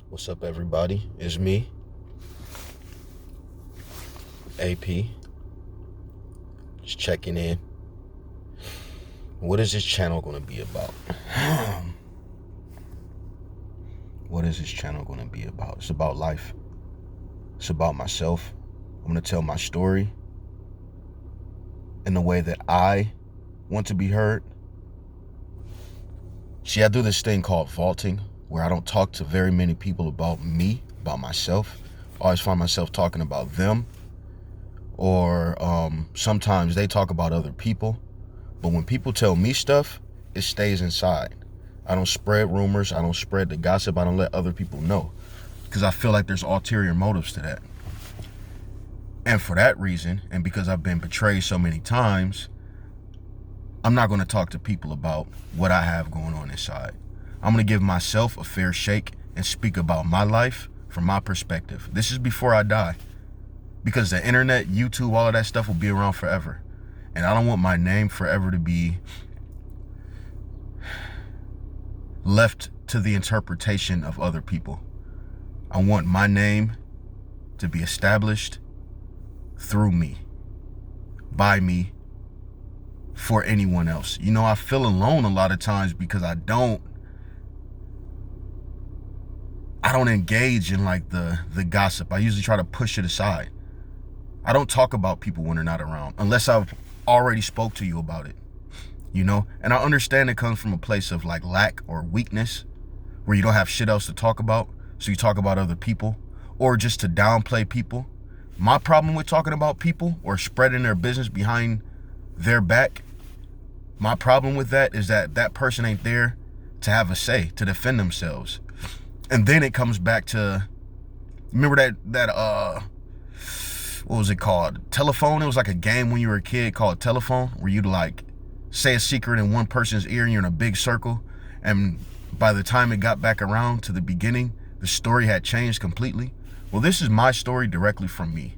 What's up, everybody? It's me, AP, just checking in. What is this channel going to be about? What is this channel going to be about? It's about life. It's about myself. I'm going to tell my story in the way that I want to be heard. See, I do this thing called vaulting, where I don't talk to very many people about me, about myself. I always find myself talking about them, or sometimes they talk about other people. But when people tell me stuff, it stays inside. I don't spread rumors. I don't spread the gossip. I don't let other people know, because I feel like there's ulterior motives to that. And for that reason, and because I've been betrayed so many times, I'm not going to talk to people about what I have going on inside. I'm going to give myself a fair shake and speak about my life from my perspective. This is before I die, because the internet, YouTube, all of that stuff will be around forever. And I don't want my name forever to be left to the interpretation of other people. I want my name to be established through me, by me, for anyone else. You know, I feel alone a lot of times because I don't engage in like the gossip. I usually try to push it aside. I don't talk about people when they're not around, unless I've already spoke to you about it, you know? And I understand it comes from a place of like lack or weakness, where you don't have shit else to talk about, so you talk about other people, or just to downplay people. My problem with talking about people or spreading their business behind their back, my problem with that is that that person ain't there to have a say, to defend themselves. And then it comes back to, remember that what was it called? Telephone? It was like a game when you were a kid called Telephone, where you'd like say a secret in one person's ear and you're in a big circle. And by the time it got back around to the beginning, the story had changed completely. Well, this is my story directly from me.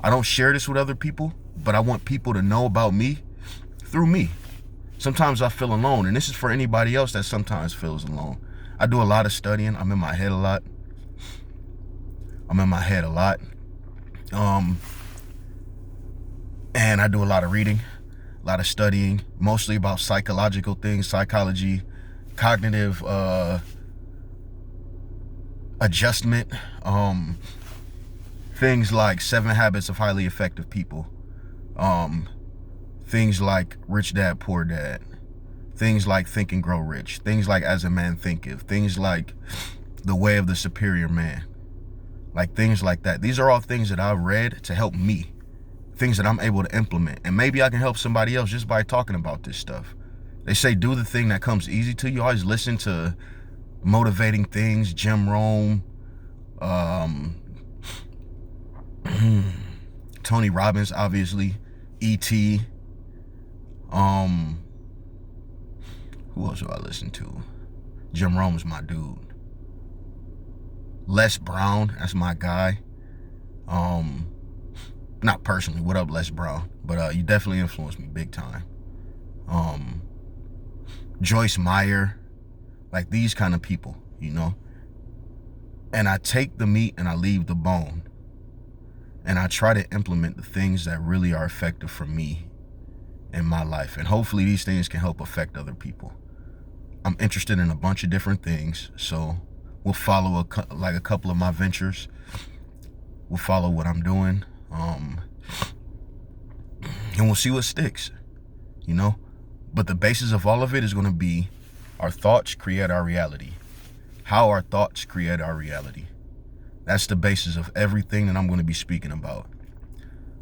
I don't share this with other people, but I want people to know about me through me. Sometimes I feel alone, and this is for anybody else that sometimes feels alone. I do a lot of studying. I'm in my head a lot. And I do a lot of reading, a lot of studying, mostly about psychological things, psychology, cognitive adjustment, things like 7 Habits of Highly Effective People, things like Rich Dad, Poor Dad, things like Think and Grow Rich, things like As a Man Thinketh, things like The Way of the Superior Man, like things like that. These are all things that I've read to help me, things that I'm able to implement. And maybe I can help somebody else just by talking about this stuff. They say do the thing that comes easy to you. I always listen to motivating things, Jim Rohn, Tony Robbins, obviously, E.T., who else do I listen to? Jim Rohn's my dude. Les Brown, that's my guy. Not personally, what up, Les Brown? But you definitely influenced me big time. Joyce Meyer, like these kind of people, you know? And I take the meat and I leave the bone. And I try to implement the things that really are effective for me in my life. And hopefully these things can help affect other people. I'm interested in a bunch of different things, so we'll follow a couple of my ventures. We'll follow what I'm doing, and we'll see what sticks, you know? But the basis of all of it is going to be our thoughts create our reality. How our thoughts create our reality. That's the basis of everything that I'm going to be speaking about.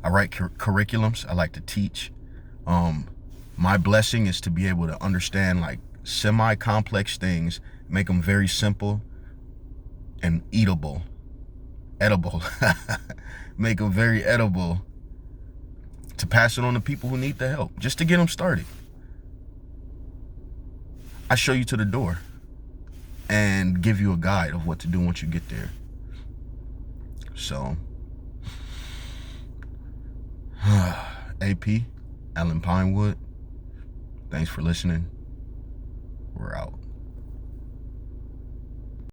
I write curriculums. I like to teach. My blessing is to be able to understand like semi-complex things, make them very simple and edible, make them very edible, to pass it on to people who need the help, just to get them started. I show you to the door and give you a guide of what to do once you get there. So, AP, Allan Pinewood, thanks for listening. We're out.